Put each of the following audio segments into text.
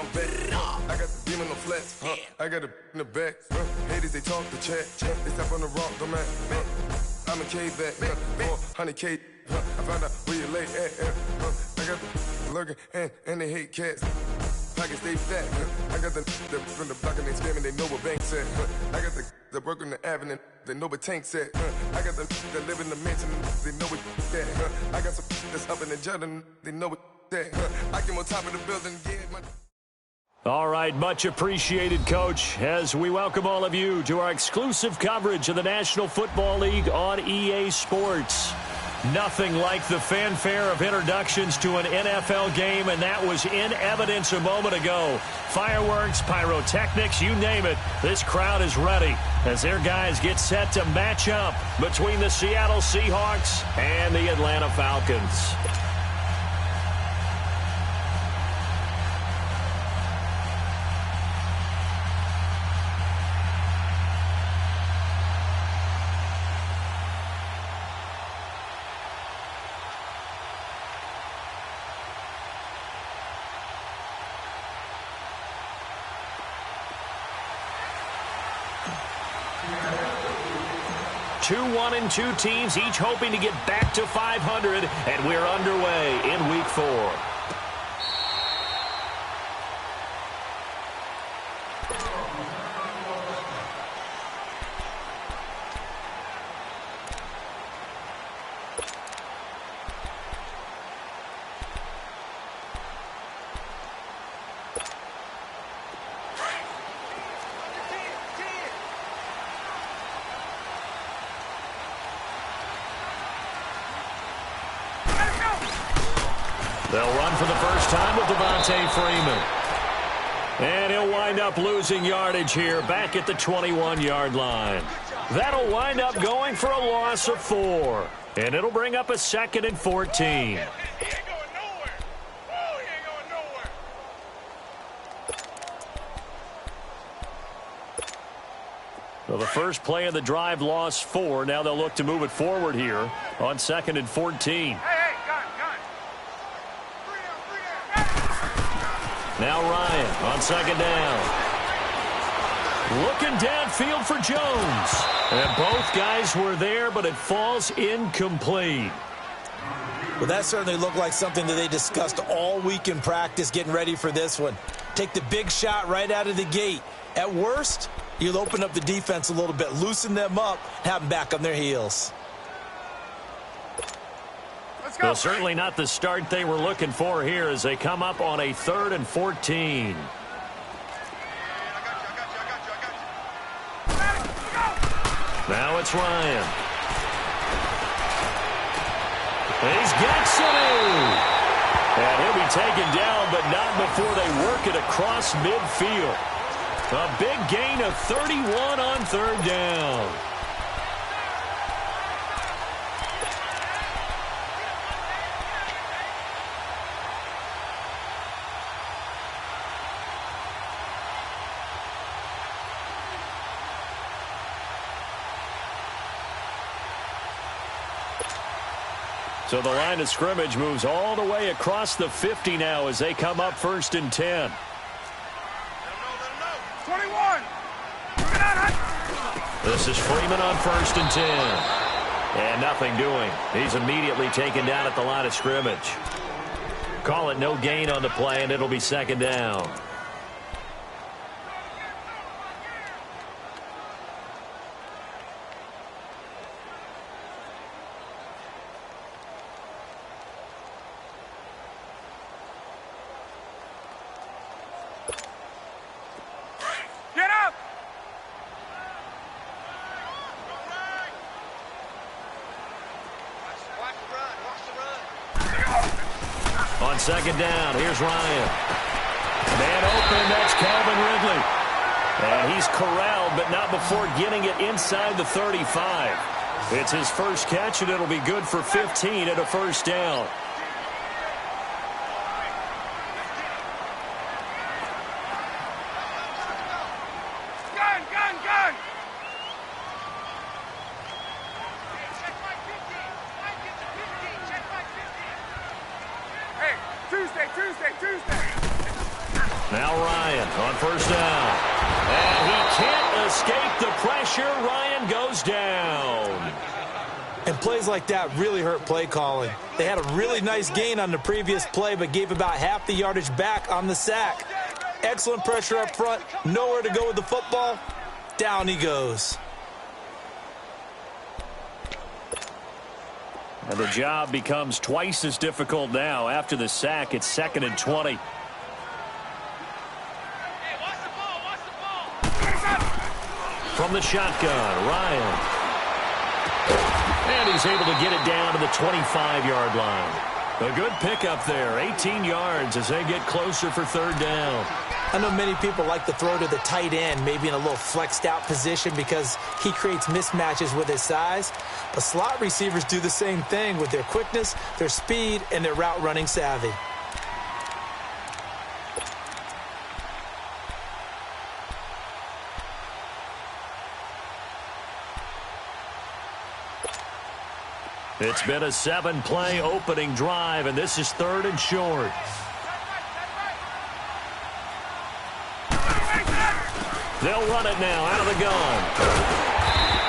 I'm back. I got the beam on the flats. I got it in the back. Haters, they talk the chat. They step on the rock, don't matter. I'm a K-back. 400K. I found out where you lay at. I got the lurking and they hate cats. Pockets stay fat. I got the from the block and they screaming, they know what banks at. I got the work on the avenue, they know what tanks at. I got the that live in the mansion, they know what that. I got some that's up in the Jordan, they know what that. I came on top of the building, yeah. All right, much appreciated, Coach, as we welcome all of you to our exclusive coverage of the National Football League on EA Sports. Nothing like the fanfare of introductions to an NFL game, and that was in evidence a moment ago. Fireworks, pyrotechnics, you name it. This crowd is ready as their guys get set to match up between the Seattle Seahawks and the Atlanta Falcons. Two 1-2 teams, each hoping to get back to 500, and we're underway in Week 4. They'll run for the first time with Devontae Freeman. And he'll wind up losing yardage here back at the 21-yard line. That'll wind up going for a loss of 4. And it'll bring up a 2nd and 14. Well, the first play of the drive lost 4. Now they'll look to move it forward here on 2nd and 14. Now Ryan on 2nd down. Looking downfield for Jones. And both guys were there, but it falls incomplete. Well, that certainly looked like something that they discussed all week in practice getting ready for this one. Take the big shot right out of the gate. At worst, you'll open up the defense a little bit, loosen them up, have them back on their heels. Well, certainly not the start they were looking for here as they come up on a 3rd and 14. Now it's Ryan. He's got Sanu. And he'll be taken down, but not before they work it across midfield. A big gain of 31 on 3rd down. So the line of scrimmage moves all the way across the 50 now as they come up 1st and 10. 21. This is Freeman on 1st and 10. And nothing doing. He's immediately taken down at the line of scrimmage. Call it no gain on the play, and it'll be 2nd down. On 2nd down, here's Ryan. Man open, that's Calvin Ridley. And he's corralled, but not before getting it inside the 35. It's his first catch, and it'll be good for 15 and a 1st down. Now Ryan on first down. And he can't escape the pressure. Ryan goes down. And plays like that really hurt play calling. They had a really nice gain on the previous play, but gave about half the yardage back on the sack. Excellent pressure up front. Nowhere to go with the football. Down he goes. And the job becomes twice as difficult now. After the sack, it's 2nd and 20. From the shotgun, Ryan. And he's able to get it down to the 25-yard line. A good pickup there, 18 yards as they get closer for 3rd down. I know many people like to throw to the tight end, maybe in a little flexed out position because he creates mismatches with his size. But slot receivers do the same thing with their quickness, their speed, and their route running savvy. It's been a 7-play opening drive, and this is 3rd and short. They'll run it now out of the gun.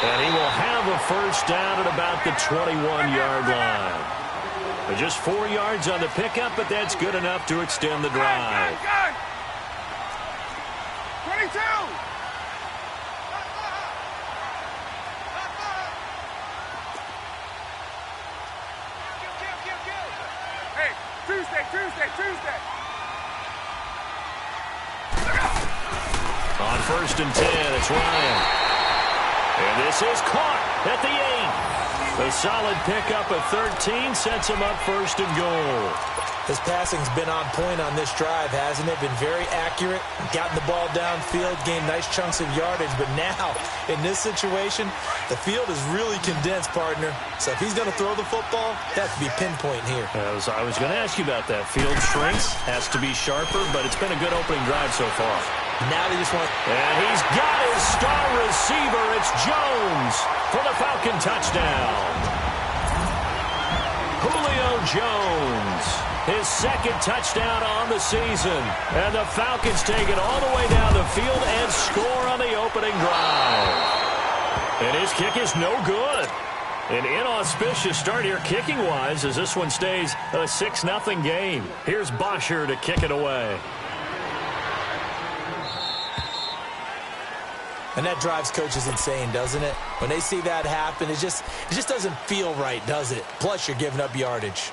And he will have a first down at about the 21-yard line. Just 4 yards on the pickup, but that's good enough to extend the drive. 22! Tuesday. On 1st and 10, it's Ryan. And this is caught at the 8. A solid pickup of 13 sets him up 1st and goal. His passing's been on point on this drive, hasn't it? Been very accurate, gotten the ball downfield, gained nice chunks of yardage. But now, in this situation, the field is really condensed, partner. So if he's going to throw the football, that has to be pinpoint here. I was going to ask you about that. Field shrinks, has to be sharper, but it's been a good opening drive so far. Now they just want... And he's got his star receiver. It's Jones for the Falcon touchdown. Julio Jones. His 2nd touchdown on the season. And the Falcons take it all the way down the field and score on the opening drive. And his kick is no good. An inauspicious start here kicking-wise as this one stays a 6-0 game. Here's Bosher to kick it away. And that drives coaches insane, doesn't it? When they see that happen, it just doesn't feel right, does it? Plus, you're giving up yardage.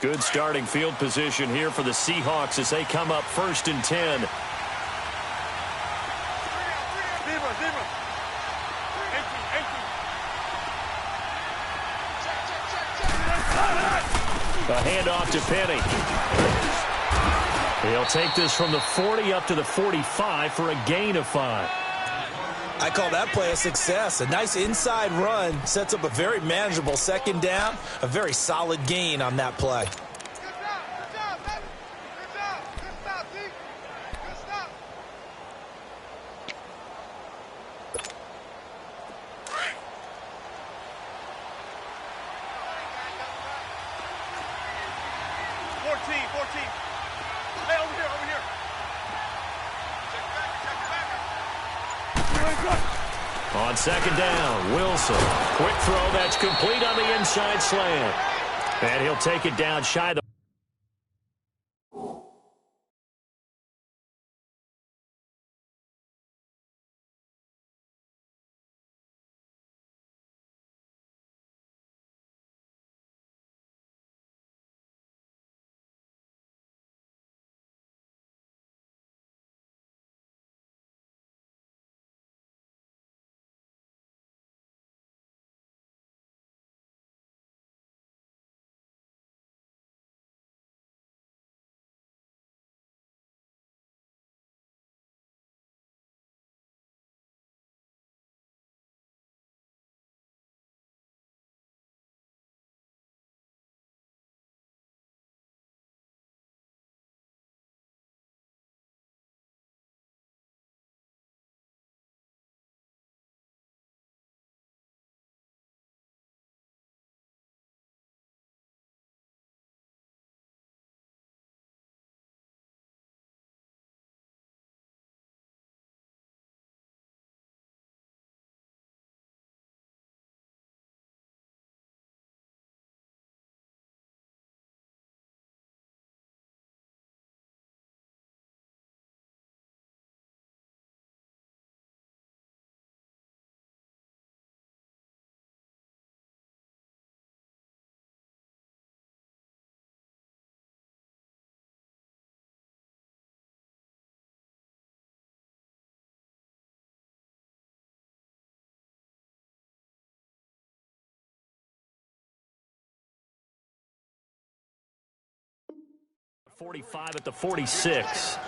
Good starting field position here for the Seahawks as they come up 1st and 10. A handoff to Penny. He'll take this from the 40 up to the 45 for a gain of 5. I call that play a success. A nice inside run sets up a very manageable 2nd down. A very solid gain on that play. On 2nd down, Wilson. Quick throw that's complete on the inside slant. And he'll take it down shy of the 45 at the 46.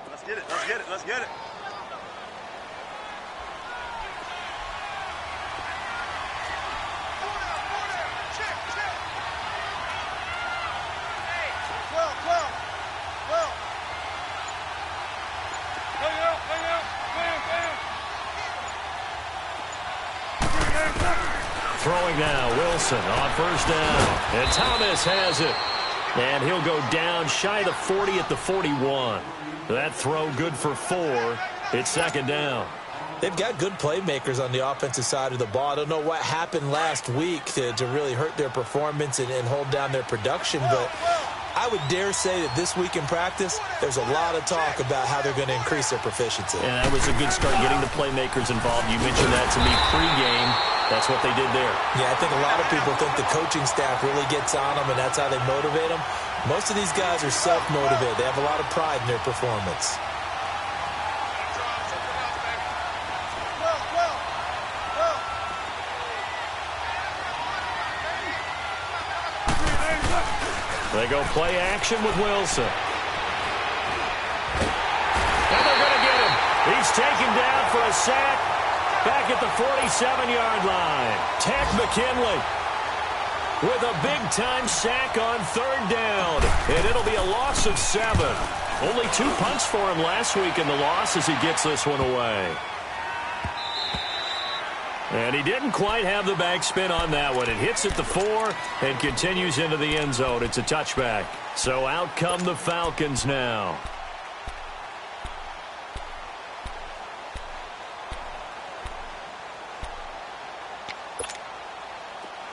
Let's get it. Let's get it. Let's get it. Throwing now, Wilson on first down. And Thomas has it. And he'll go down shy of the 40 at the 41. That throw good for 4. It's second down. They've got good playmakers on the offensive side of the ball. I don't know what happened last week to really hurt their performance and hold down their production, but I would dare say that this week in practice, there's a lot of talk about how they're going to increase their proficiency. And that was a good start, getting the playmakers involved. You mentioned that to me pregame. That's what they did there. Yeah, I think a lot of people think the coaching staff really gets on them, and that's how they motivate them. Most of these guys are self-motivated. They have a lot of pride in their performance. They go play action with Wilson. And they're going to get him. He's taken down for a sack back at the 47-yard line. Ted McKinley with a big-time sack on third down. And it'll be a loss of 7. Only 2 punts for him last week in the loss as he gets this one away. And he didn't quite have the backspin on that one. It hits at the 4 and continues into the end zone. It's a touchback. So out come the Falcons now.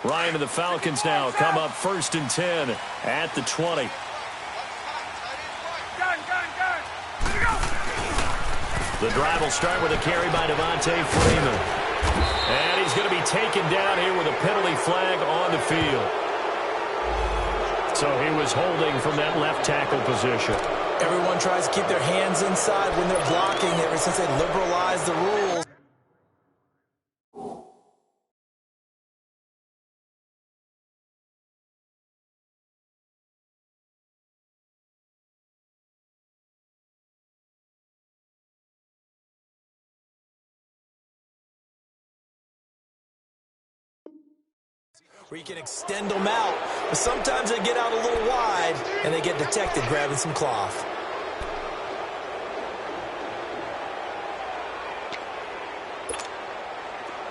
Ryan and the Falcons now come up 1st and 10 at the 20. The drive will start with a carry by Devontae Freeman. And he's going to be taken down here with a penalty flag on the field. So he was holding from that left tackle position. Everyone tries to keep their hands inside when they're blocking ever since they liberalized the rules. Where you can extend them out, but sometimes they get out a little wide and they get detected grabbing some cloth.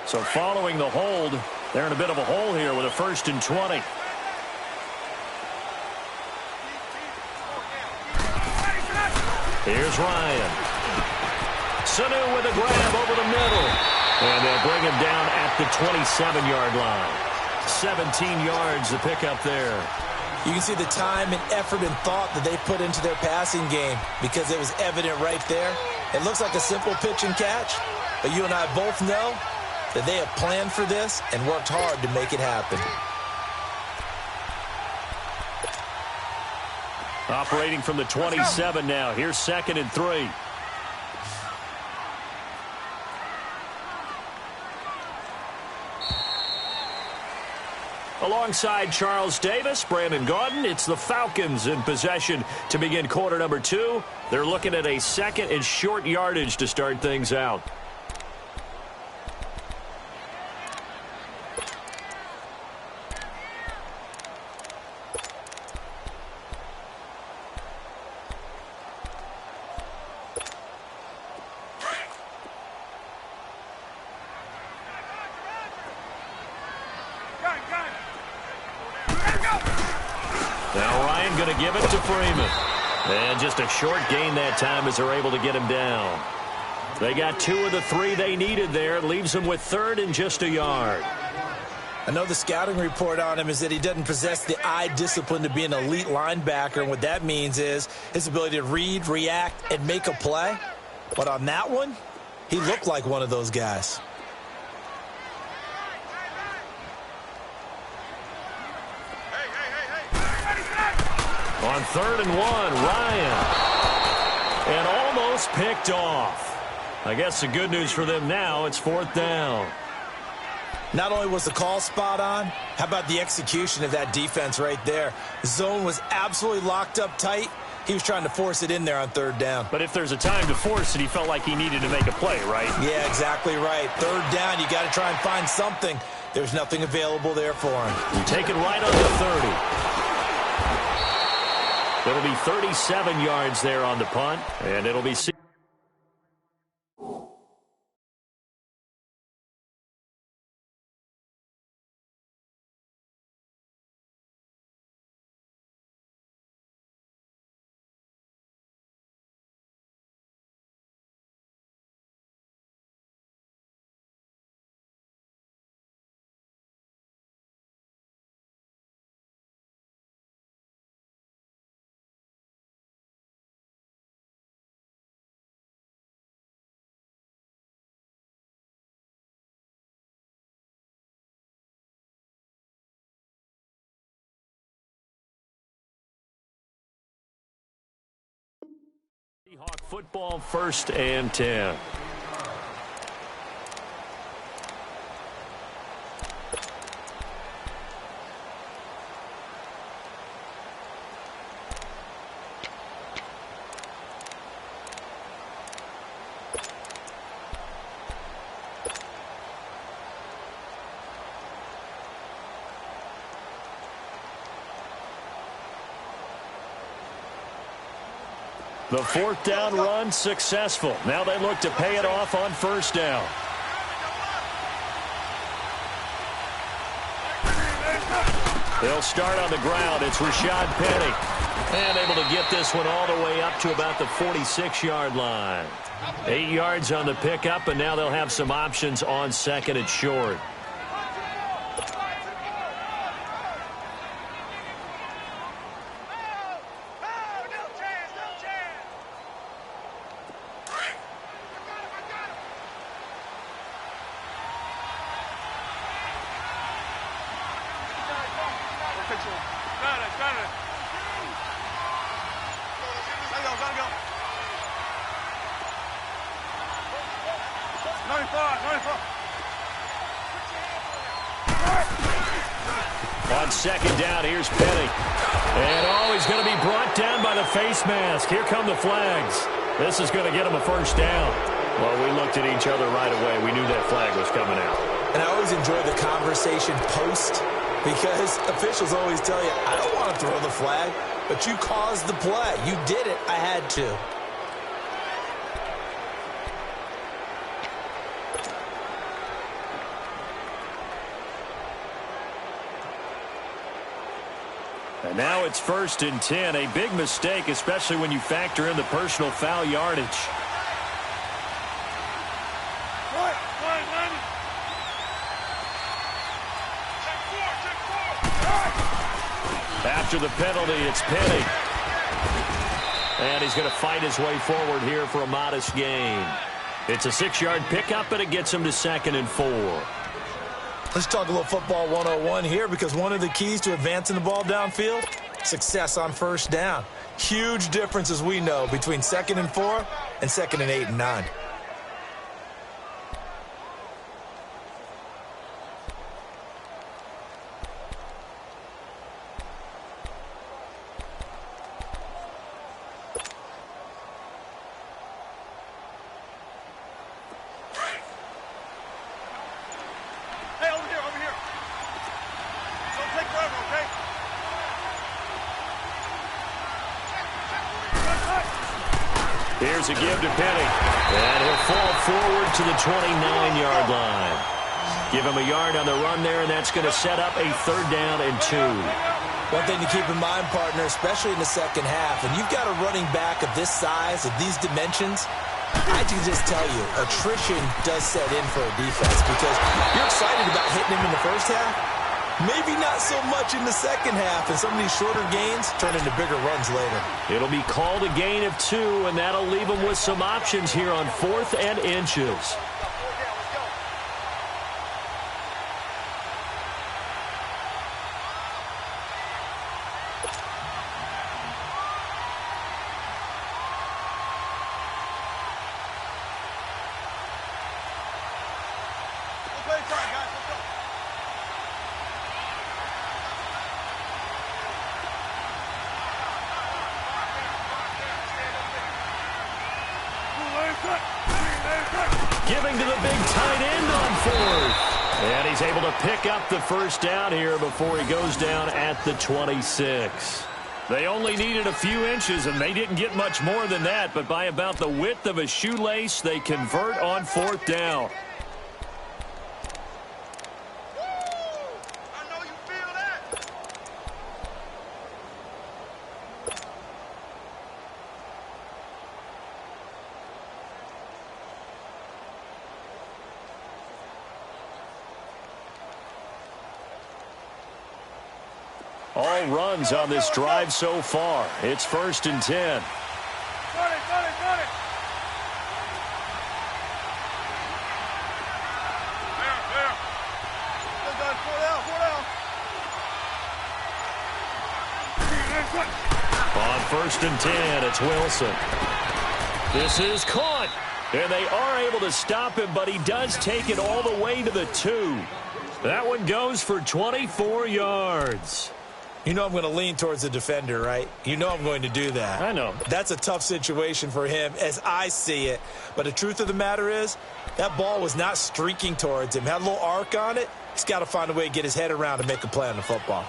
So following the hold, they're in a bit of a hole here with a 1st and 20. Here's Ryan. Sanu with a grab over the middle. And they'll bring him down at the 27-yard line. 17 yards to pick up there. You can see the time and effort and thought that they put into their passing game because it was evident right there. It looks like a simple pitch and catch, but you and I both know that they have planned for this and worked hard to make it happen. Operating from the 27 now. Here's 2nd and 3. Alongside Charles Davis, Brandon Gaudin, it's the Falcons in possession to begin quarter number 2. They're looking at a 2nd and short yardage to start things out. Now Ryan going to give it to Freeman. And just a short gain that time as they're able to get him down. They got 2 of the 3 they needed there. Leaves them with 3rd and just a yard. I know the scouting report on him is that he doesn't possess the eye discipline to be an elite linebacker. And what that means is his ability to read, react, and make a play. But on that one, he looked like one of those guys. On 3rd and 1, Ryan. And almost picked off. I guess the good news for them now, it's 4th down. Not only was the call spot on, how about the execution of that defense right there? The zone was absolutely locked up tight. He was trying to force it in there on 3rd down. But if there's a time to force it, he felt like he needed to make a play, right? Yeah, exactly right. 3rd down, you got to try and find something. There's nothing available there for him. You take it right on the 30. It'll be 37 yards there on the punt, and it'll be... Seahawk football, 1st and 10. The 4th down run successful. Now they look to pay it off on 1st down. They'll start on the ground. It's Rashad Penny. And able to get this one all the way up to about the 46-yard line. 8 yards on the pickup, and now they'll have some options on 2nd and short. On 2nd down, here's Penny. And, he's going to be brought down by the face mask. Here come the flags. This is going to get him a 1st down. Well, we looked at each other right away. We knew that flag was coming out. And I always enjoy the conversation post because officials always tell you, I don't want to throw the flag, but you caused the play. You did it. I had to. And now it's 1st and 10. A big mistake, especially when you factor in the personal foul yardage. After the penalty, it's Penny. And he's going to fight his way forward here for a modest gain. It's a 6-yard pickup, and it gets him to 2nd and 4. Let's talk a little football 101 here because one of the keys to advancing the ball downfield, success on 1st down. Huge difference, as we know, between 2nd and 4 and 2nd and 8 and 9. Here's a give to Penny. And he'll fall forward to the 29-yard line. Give him a yard on the run there, and that's going to set up a 3rd down and 2. One thing to keep in mind, partner, especially in the second half, and you've got a running back of this size, of these dimensions, I can just tell you, attrition does set in for a defense because you're excited about hitting him in the first half. Maybe not so much in the second half, and some of these shorter gains turn into bigger runs later. It'll be called a gain of 2, and that'll leave them with some options here on 4th and inches. Giving to the big tight end on 4th. And he's able to pick up the first down here before he goes down at the 26. They only needed a few inches, and they didn't get much more than that. But by about the width of a shoelace, they convert on 4th down. All runs on this drive so far. It's 1st and 10. Got it. On 1st and 10, it's Wilson. This is caught. And they are able to stop him, but he does take it all the way to the 2. That one goes for 24 yards. You know I'm going to lean towards the defender, right? You know I'm going to do that. I know. That's a tough situation for him as I see it. But the truth of the matter is, that ball was not streaking towards him. Had a little arc on it. He's got to find a way to get his head around and make a play on the football.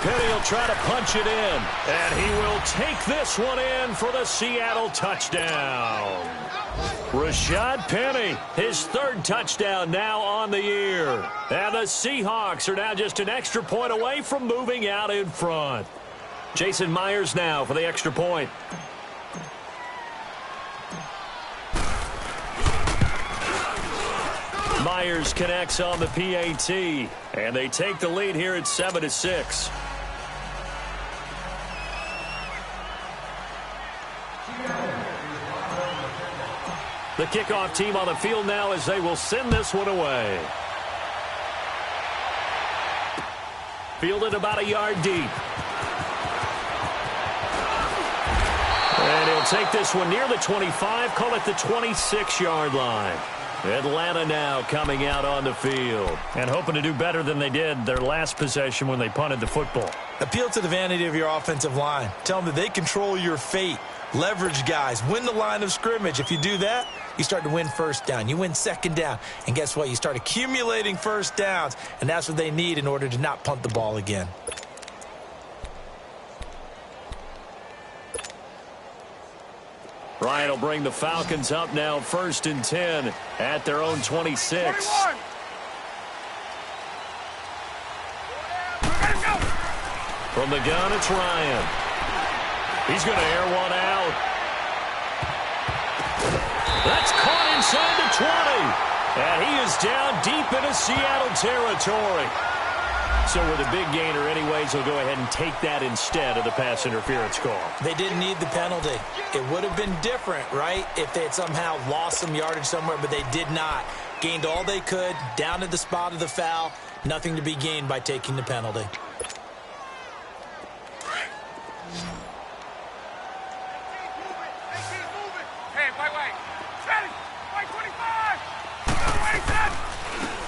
Penny will try to punch it in, and he will take this one in for the Seattle touchdown. Rashad Penny, his 3rd touchdown now on the year. And the Seahawks are now just an extra point away from moving out in front. Jason Myers now for the extra point. Myers connects on the PAT, and they take the lead here at 7-6. The kickoff team on the field now as they will send this one away. Fielded about a yard deep. And he'll take this one near the 25, call it the 26-yard line. Atlanta now coming out on the field and hoping to do better than they did their last possession when they punted the football. Appeal to the vanity of your offensive line. Tell them that they control your fate. Leverage guys. Win the line of scrimmage. If you do that, you start to win 1st down. You win 2nd down. And guess what? You start accumulating 1st downs. And that's what they need in order to not punt the ball again. Ryan will bring the Falcons up now 1st and 10 at their own 26. 21. From the gun, it's Ryan. He's going to air one out. That's caught inside the 20. And he is down deep into Seattle territory. So with a big gainer anyways, he'll go ahead and take that instead of the pass interference call. They didn't need the penalty. It would have been different, right, if they had somehow lost some yardage somewhere, but they did not. Gained all they could, down to the spot of the foul. Nothing to be gained by taking the penalty.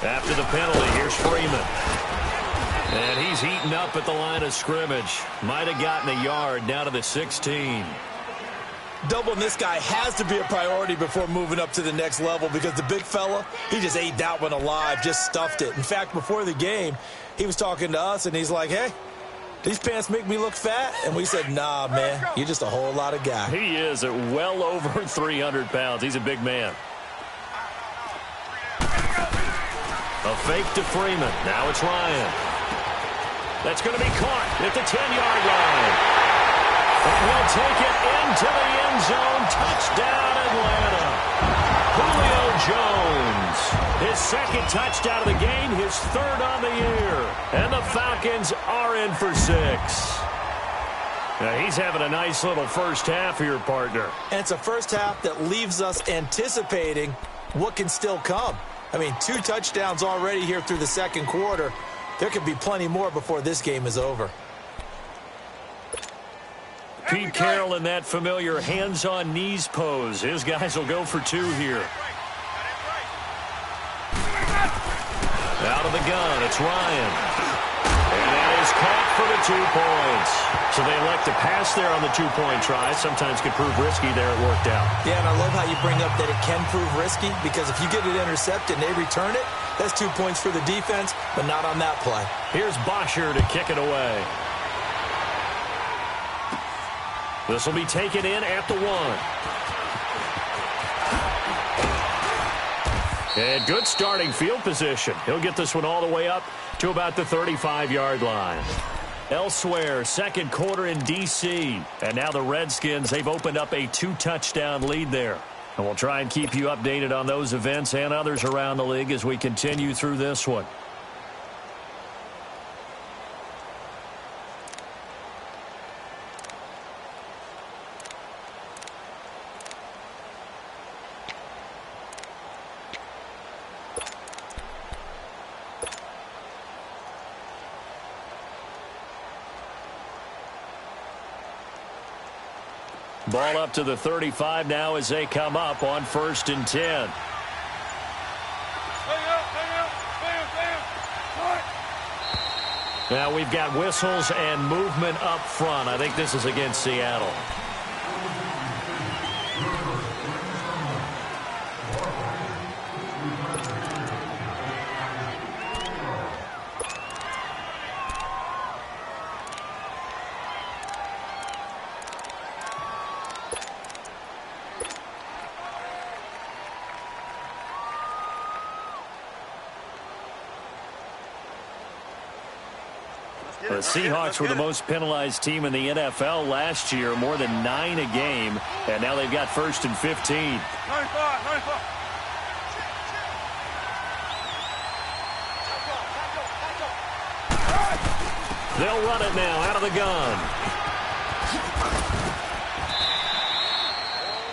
After the penalty, here's Freeman. And he's heating up at the line of scrimmage. Might have gotten a yard down to the 16. Doubling this guy has to be a priority before moving up to the next level because the big fella, he just ate that one alive, just stuffed it. In fact, before the game, he was talking to us, and he's like, hey, these pants make me look fat? And we said, nah, man, you're just a whole lot of guy. He is at well over 300 pounds. He's a big man. A fake to Freeman. Now it's Ryan. That's going to be caught at the 10-yard line. And he'll take it into the end zone. Touchdown, Atlanta. Julio Jones. His 2nd touchdown of the game, his 3rd on the year. And the Falcons are in for 6. Now he's having a nice little first half here, partner. And it's a first half that leaves us anticipating what can still come. I mean, 2 touchdowns already here through the second quarter. There could be plenty more before this game is over. Pete Carroll in that familiar hands-on-knees pose. His guys will go for 2 here. Out of the gun, it's Ryan. And that is caught for the 2 points. So they elect to pass there on the 2-point try. Sometimes could prove risky. There it worked out. Yeah, and I love how you bring up that it can prove risky, because if you get it intercepted and they return it, that's 2 points for the defense, but not on that play. Here's Bosher to kick it away. This will be taken in at the 1. And good starting field position. He'll get this one all the way up to about the 35-yard line. Elsewhere, second quarter in D.C. And now the Redskins, they've opened up a 2-touchdown lead there. And we'll try and keep you updated on those events and others around the league as we continue through this one. Ball up to the 35 now as they come up on 1st and 10. Now we've got whistles and movement up front. I think this is against Seattle. The Seahawks were the most penalized team in the NFL last year, more than 9 a game, and now they've got 1st and 15. 95. They'll run it now out of the gun.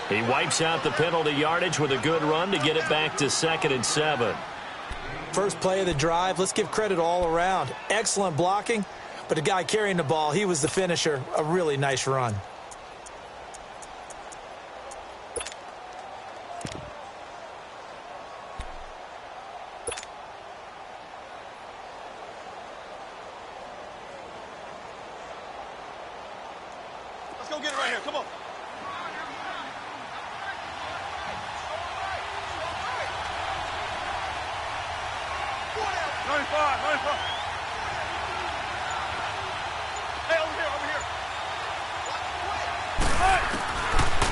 He wipes out the penalty yardage with a good run to get it back to 2nd and 7. First play of the drive, let's give credit all around. Excellent blocking, but the guy carrying the ball, he was the finisher. A really nice run. Let's go get it right here. Come on.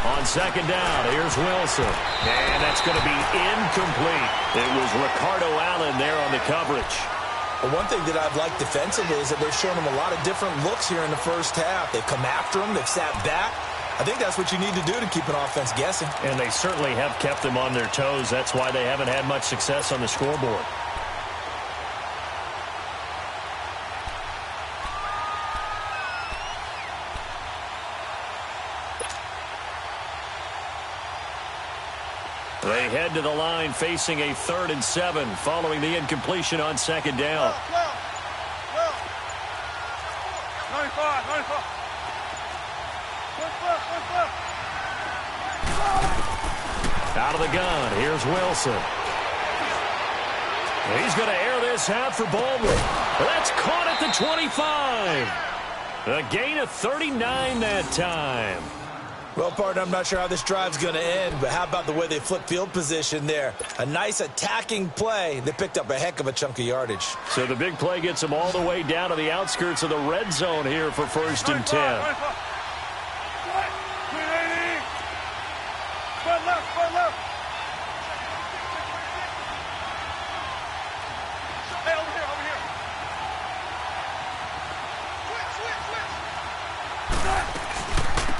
On 2nd down, here's Wilson. And that's going to be incomplete. It was Ricardo Allen there on the coverage. Well, one thing that I've liked defensively is that they've shown him a lot of different looks here in the first half. They've come after him. They've sat back. I think that's what you need to do to keep an offense guessing. And they certainly have kept them on their toes. That's why they haven't had much success on the scoreboard. They head to the line facing a 3rd and 7 following the incompletion on 2nd down. 95. Out of the gun, here's Wilson. He's going to air this out for Baldwin. That's caught at the 25. A gain of 39 that time. Well, partner, I'm not sure how this drive's going to end, but how about the way they flip field position there? A nice attacking play. They picked up a heck of a chunk of yardage. So the big play gets them all the way down to the outskirts of the red zone here for 1st and 10. Foot left. Hey, over here.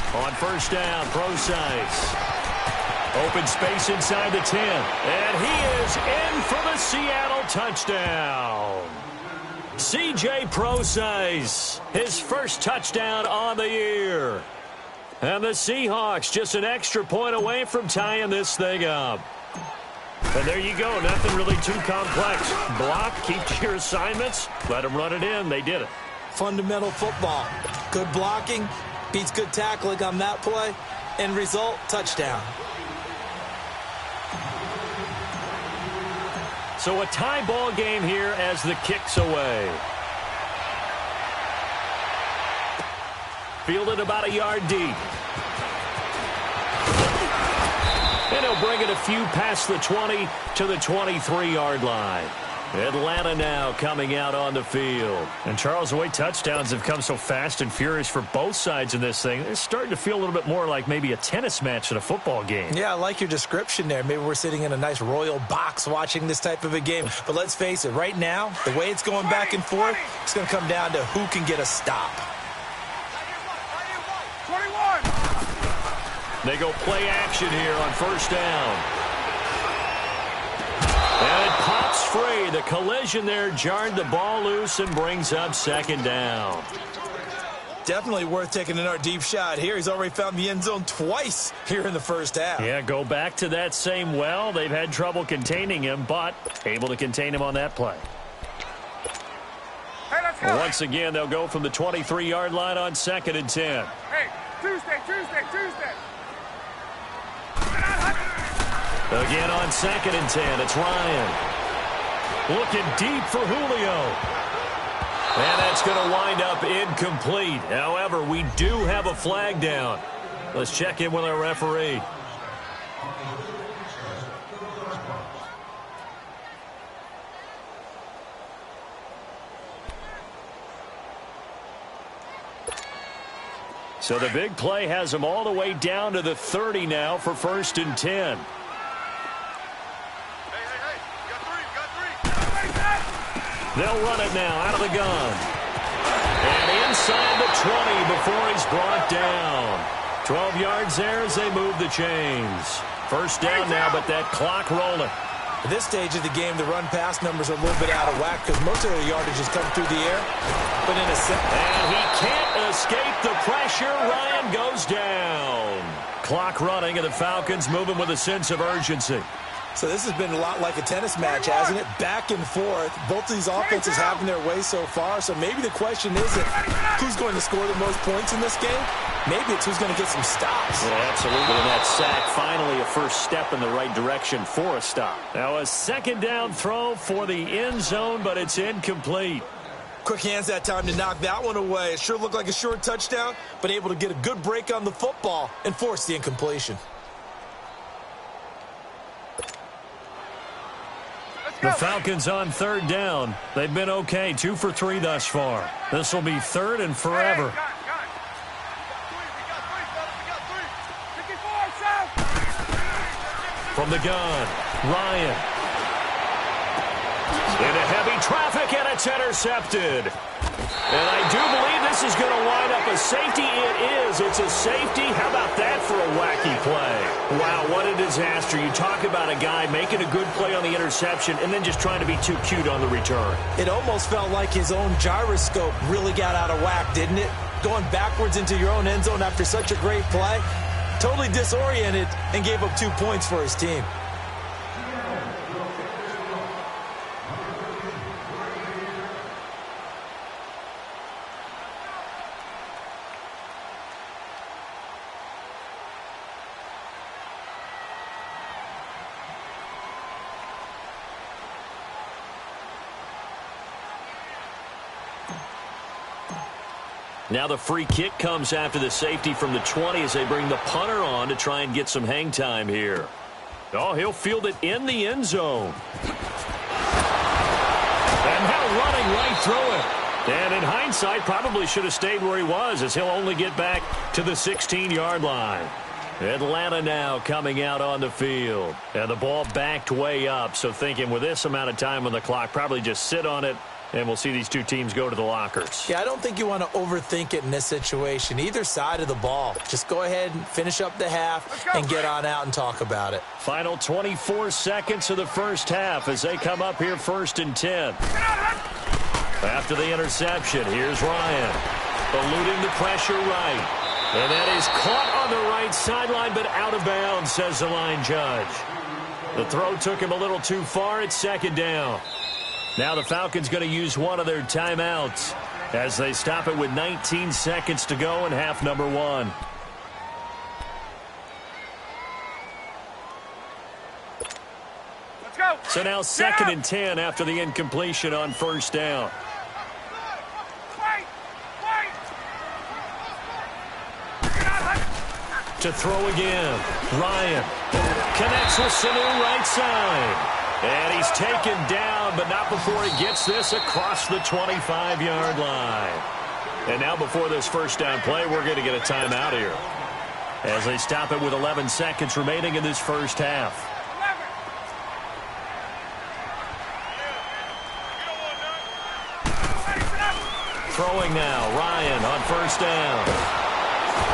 On 1st down, Procise. Open space inside the 10. And he is in for the Seattle touchdown. C.J. Prosise, his first touchdown on the year. And the Seahawks just an extra point away from tying this thing up. And there you go. Nothing really too complex. Block, keep to your assignments, let them run it in. They did it. Fundamental football. Good blocking beats good tackling on that play. End result, touchdown. So a tie ball game here as the kick's away. Fielded about a yard deep. And he'll bring it a few past the 20 to the 23-yard line. Atlanta now coming out on the field. And Charles, the way touchdowns have come so fast and furious for both sides in this thing, it's starting to feel a little bit more like maybe a tennis match at a football game. Yeah, I like your description there. Maybe we're sitting in a nice royal box watching this type of a game. But let's face it, right now, the way it's going back and forth, it's going to come down to who can get a stop. 21. They go play action here on first down. And it pops free. The collision there jarred the ball loose and brings up second down. Definitely worth taking another deep shot here. He's already found the end zone twice here in the first half. Yeah, go back to that same well. They've had trouble containing him, but able to contain him on that play. Hey, let's go. Once again, they'll go from the 23-yard line on 2nd and 10. Hey, Tuesday. Again on 2nd and 10, it's Ryan. Looking deep for Julio. And that's going to wind up incomplete. However, we do have a flag down. Let's check in with our referee. So the big play has them all the way down to the 30 now for 1st and 10. They'll run it now out of the gun. And inside the 20 before he's brought down. 12 yards there as they move the chains. First down now, but that clock rolling. At this stage of the game, the run-pass numbers are a little bit out of whack because most of their yardage has come through the air. But in a second, and he can't escape the pressure. Ryan goes down. Clock running, and the Falcons moving with a sense of urgency. So this has been a lot like a tennis match, hasn't it? Back and forth. Both of these offenses having their way so far. So maybe the question isn't who's going to score the most points in this game. Maybe it's who's going to get some stops. Yeah, absolutely. And that sack, finally a first step in the right direction for a stop. Now a second down throw for the end zone, but it's incomplete. Quick hands that time to knock that one away. It sure looked like a short touchdown, but able to get a good break on the football and force the incompletion. The Falcons on 3rd down. They've been okay, 2 for 3 thus far. This will be 3rd and forever. From the gun, Ryan. Into heavy traffic, and it's intercepted. And I do believe this is going to wind up a safety. It is. It's a safety. How about that for a wacky play? Wow, what a disaster. You talk about a guy making a good play on the interception and then just trying to be too cute on the return. It almost felt like his own gyroscope really got out of whack, didn't it? Going backwards into your own end zone after such a great play. Totally disoriented and gave up 2 points for his team. Now the free kick comes after the safety from the 20 as they bring the punter on to try and get some hang time here. Oh, he'll field it in the end zone. And now running right through it. And in hindsight, probably should have stayed where he was as he'll only get back to the 16-yard line. Atlanta now coming out on the field. And the ball backed way up, so thinking with this amount of time on the clock, probably just sit on it. And we'll see these two teams go to the lockers. Yeah, I don't think you want to overthink it in this situation. Either side of the ball. Just go ahead and finish up the half and get on out and talk about it. Final 24 seconds of the first half as they come up here 1st and 10. After the interception, here's Ryan. Eluding the pressure right. And that is caught on the right sideline, but out of bounds, says the line judge. The throw took him a little too far. It's second down. Now the Falcons going to use one of their timeouts as they stop it with 19 seconds to go in half number 1. Let's go. So now 2nd and 10 after the incompletion on first down. To throw again. Ryan connects with Sanu right side. And he's taken down, but not before he gets this across the 25-yard line. And now before this first down play, we're going to get a timeout here as they stop it with 11 seconds remaining in this first half. Throwing now, Ryan on first down.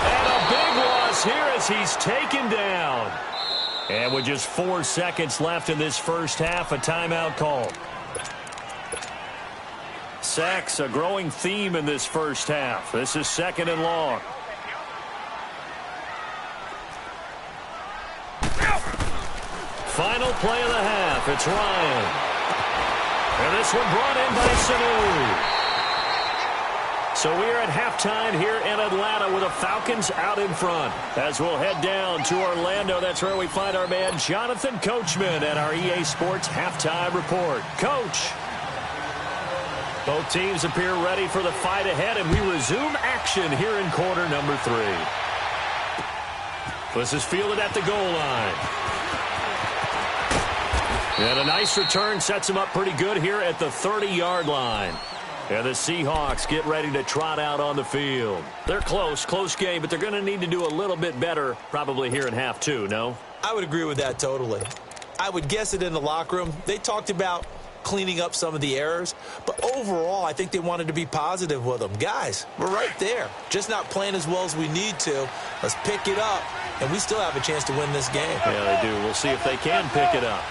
And a big loss here as he's taken down. And with just 4 seconds left in this first half, a timeout called. Sacks, a growing theme in this first half. This is 2nd and long. Final play of the half. It's Ryan. And this one brought in by Sanu. So we're at halftime here in Atlanta with the Falcons out in front. As we'll head down to Orlando, that's where we find our man Jonathan Coachman at our EA Sports Halftime Report. Coach. Both teams appear ready for the fight ahead, and we resume action here in quarter number 3. This is fielded at the goal line. And a nice return sets him up pretty good here at the 30-yard line. And the Seahawks get ready to trot out on the field. They're close game, but they're going to need to do a little bit better probably here in half 2, no? I would agree with that totally. I would guess it in the locker room. They talked about cleaning up some of the errors, but overall I think they wanted to be positive with them. Guys, we're right there. Just not playing as well as we need to. Let's pick it up, and we still have a chance to win this game. Yeah, they do. We'll see if they can pick it up.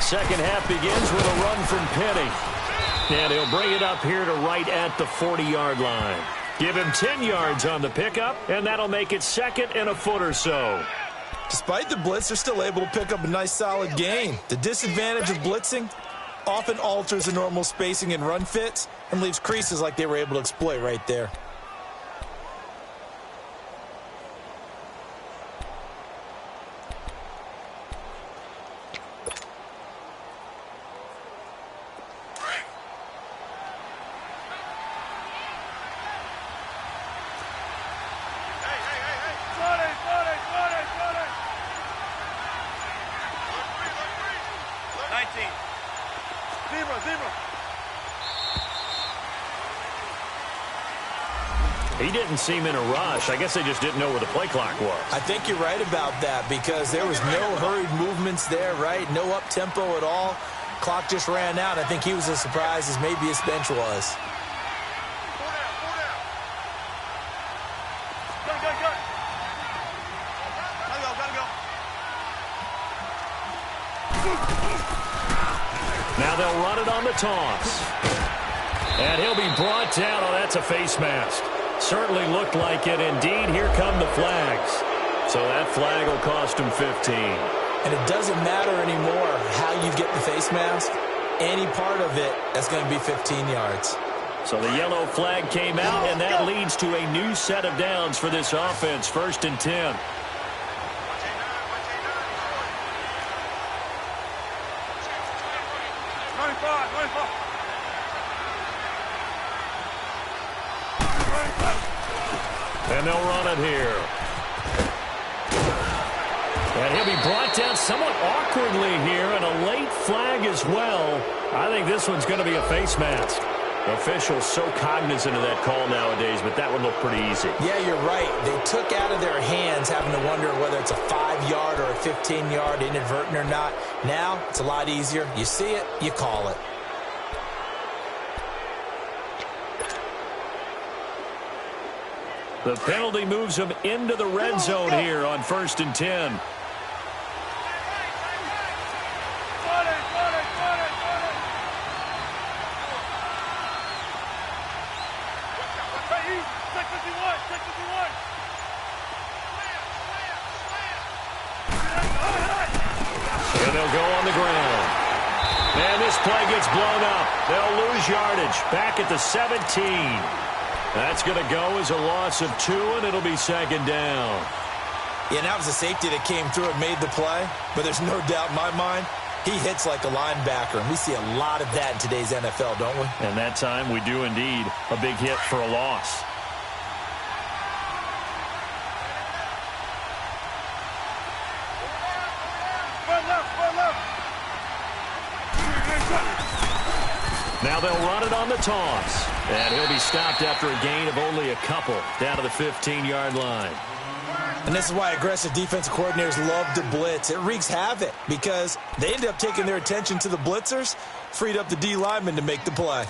Second half begins with a run from Penny. And he'll bring it up here to right at the 40-yard line. Give him 10 yards on the pickup, and that'll make it 2nd and a foot or so. Despite the blitz, they're still able to pick up a nice solid gain. The disadvantage of blitzing often alters the normal spacing and run fits and leaves creases like they were able to exploit right there. He didn't seem in a rush. I guess they just didn't know where the play clock was. I think you're right about that because there was no hurried movements there, right? No up-tempo at all. Clock just ran out. I think he was as surprised as maybe his bench was. Now they'll run it on the toss. And he'll be brought down. Oh, that's a face mask. Certainly looked like it. Indeed, here come the flags. So that flag will cost him 15. And it doesn't matter anymore how you get the face mask. Any part of it, that's going to be 15 yards. So the yellow flag came out, and that leads to a new set of downs for this offense. 1st and 10. And they'll run it here. And he'll be brought down somewhat awkwardly here, and a late flag as well. I think this one's going to be a face mask. Officials so cognizant of that call nowadays, but that one looked pretty easy. Yeah, you're right. They took out of their hands having to wonder whether it's a 5-yard or a 15-yard inadvertent or not. Now, it's a lot easier. You see it, you call it. The penalty moves him into the red zone here on 1st and 10. he'll go on the ground. And this play gets blown up. They'll lose yardage back at the 17. That's going to go as a loss of 2, and it'll be second down. Yeah, and that was a safety that came through and made the play. But there's no doubt in my mind, he hits like a linebacker. And we see a lot of that in today's NFL, don't we? And that time we do indeed. A big hit for a loss. Now they'll run it on the toss. And he'll be stopped after a gain of only a couple down to the 15-yard line. And this is why aggressive defensive coordinators love to blitz. It wreaks havoc because they end up taking their attention to the blitzers, freed up the D lineman to make the play.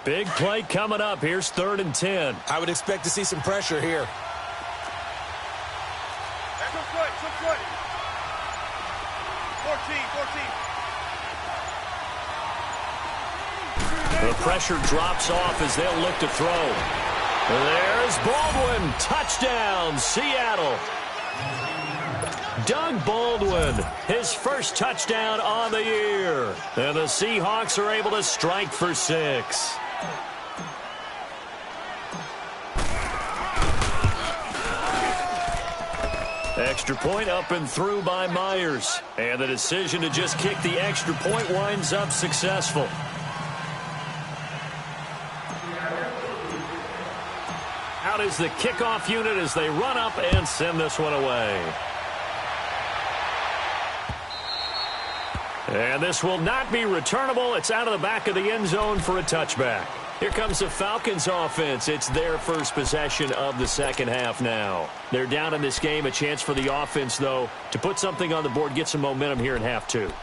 Big play coming up. Here's 3rd and 10. I would expect to see some pressure here. Foot. 14. The pressure drops off as they'll look to throw. There's Baldwin. Touchdown, Seattle. Doug Baldwin, his first touchdown on the year. And the Seahawks are able to strike for 6. Extra point up and through by Myers. And the decision to just kick the extra point winds up successful. Out is the kickoff unit as they run up and send this one away. And this will not be returnable. It's out of the back of the end zone for a touchback. Here comes the Falcons offense. It's their first possession of the second half now. They're down in this game. A chance for the offense, though, to put something on the board, get some momentum here in half 2.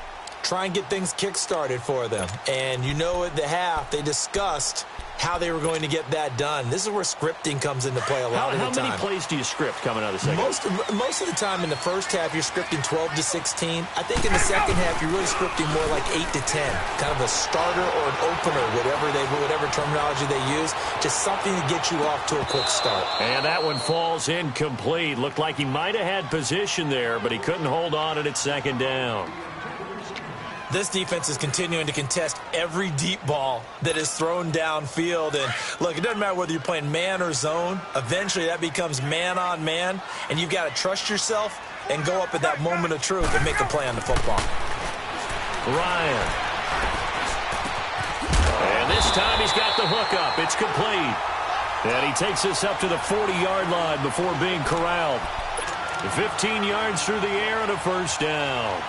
Try and get things kick-started for them. And you know at the half, they discussed how they were going to get that done. This is where scripting comes into play a lot of the time. How many plays do you script coming out of the second half? Most of the time in the first half, you're scripting 12 to 16. I think in the second half, you're really scripting more like 8 to 10. Kind of a starter or an opener, whatever terminology they use. Just something to get you off to a quick start. And that one falls incomplete. Looked like he might have had position there, but he couldn't hold on at its second down. This defense is continuing to contest every deep ball that is thrown downfield. And, look, it doesn't matter whether you're playing man or zone. Eventually, that becomes man-on-man, and you've got to trust yourself and go up at that moment of truth and make a play on the football. Ryan. And this time he's got the hook up. It's complete. And he takes us up to the 40-yard line before being corralled. 15 yards through the air and a first down.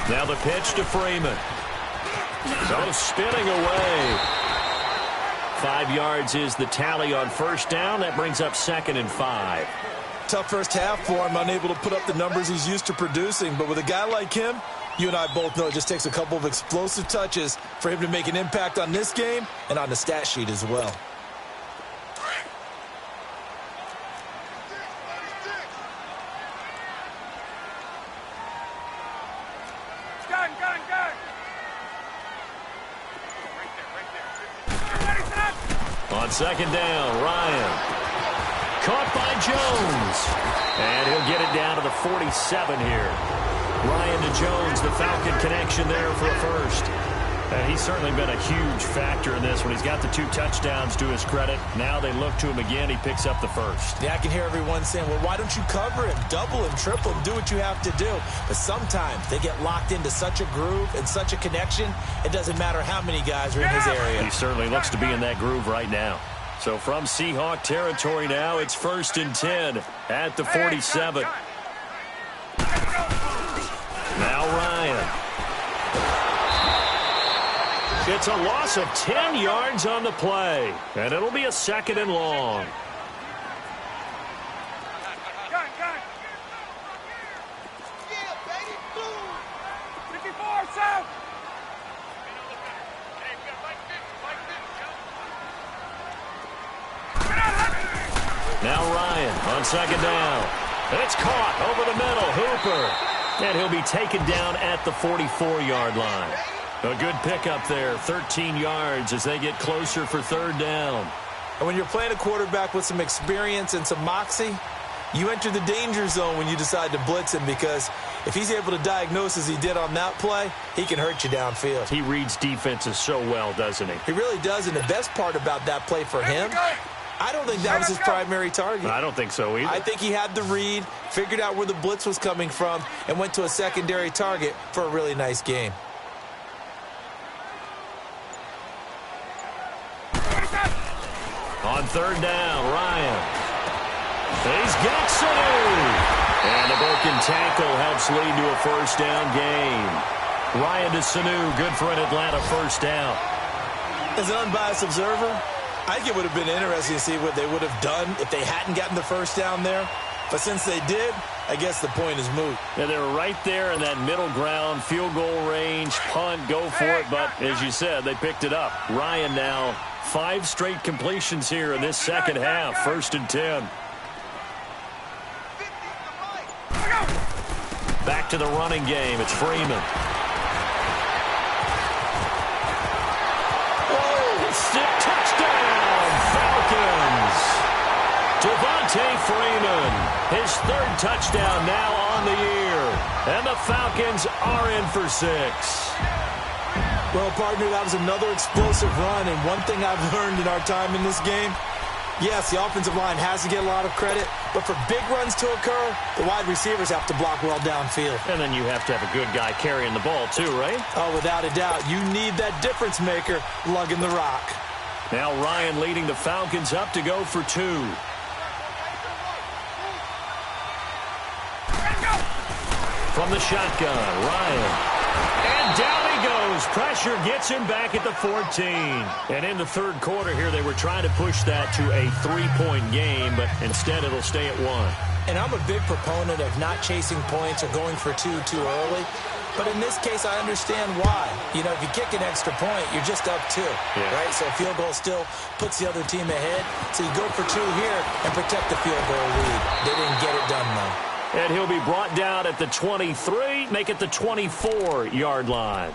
Now the pitch to Freeman. So spinning away. 5 yards is the tally on first down. That brings up 2nd and 5. Tough first half for him, unable to put up the numbers he's used to producing. But with a guy like him, you and I both know it just takes a couple of explosive touches for him to make an impact on this game and on the stat sheet as well. On second down, Ryan. Caught by Jones. And he'll get it down to the 47 here. Ryan to Jones, the Falcon connection there for a first. And he's certainly been a huge factor in this one. He's got the 2 touchdowns to his credit. Now they look to him again. He picks up the first. Yeah, I can hear everyone saying, well, why don't you cover him, double him, triple him, do what you have to do. But sometimes they get locked into such a groove and such a connection, it doesn't matter how many guys are in his area. He certainly looks to be in that groove right now. So from Seahawk territory now, it's 1st and 10 at the 47. Now Ryan. It's a loss of 10 yards on the play, and it'll be a 2nd and long. Now Ryan on second down. And it's caught over the middle. Hooper. And he'll be taken down at the 44-yard line. A good pickup there. 13 yards as they get closer for third down. And when you're playing a quarterback with some experience and some moxie, you enter the danger zone when you decide to blitz him, because if he's able to diagnose as he did on that play, he can hurt you downfield. He reads defenses so well, doesn't he? He really does, and the best part about that play for him, I don't think that was his primary target. I don't think so either. I think he had the read, figured out where the blitz was coming from, and went to a secondary target for a really nice game. On third down, Ryan. He's got Sanu. And a broken tackle helps lead to a first down gain. Ryan to Sanu, good for an Atlanta first down. As an unbiased observer, I think it would have been interesting to see what they would have done if they hadn't gotten the first down there. But since they did, I guess the point is moot. Yeah, they were right there in that middle ground, field goal range, punt, go for it. But as you said, they picked it up. Ryan now 5 straight completions here in this second half. 1st and 10. Back to the running game. It's Freeman. Touchdown, Falcons. Devontae Freeman, his 3rd touchdown now on the year. And the Falcons are in for 6. Well, partner, that was another explosive run, and one thing I've learned in our time in this game, yes, the offensive line has to get a lot of credit, but for big runs to occur, the wide receivers have to block well downfield. And then you have to have a good guy carrying the ball too, right? Oh, without a doubt. You need that difference maker lugging the rock. Now Ryan leading the Falcons up to go for 2. From the shotgun, Ryan. And down he goes. Pressure gets him back at the 14. And in the 3rd quarter here, they were trying to push that to a 3-point game, but instead it'll stay at 1. And I'm a big proponent of not chasing points or going for 2 too early. But in this case, I understand why. You know, if you kick an extra point, you're just up 2, right? So a field goal still puts the other team ahead. So you go for 2 here and protect the field goal lead. They didn't get it done, though. And he'll be brought down at the 23, make it the 24-yard line.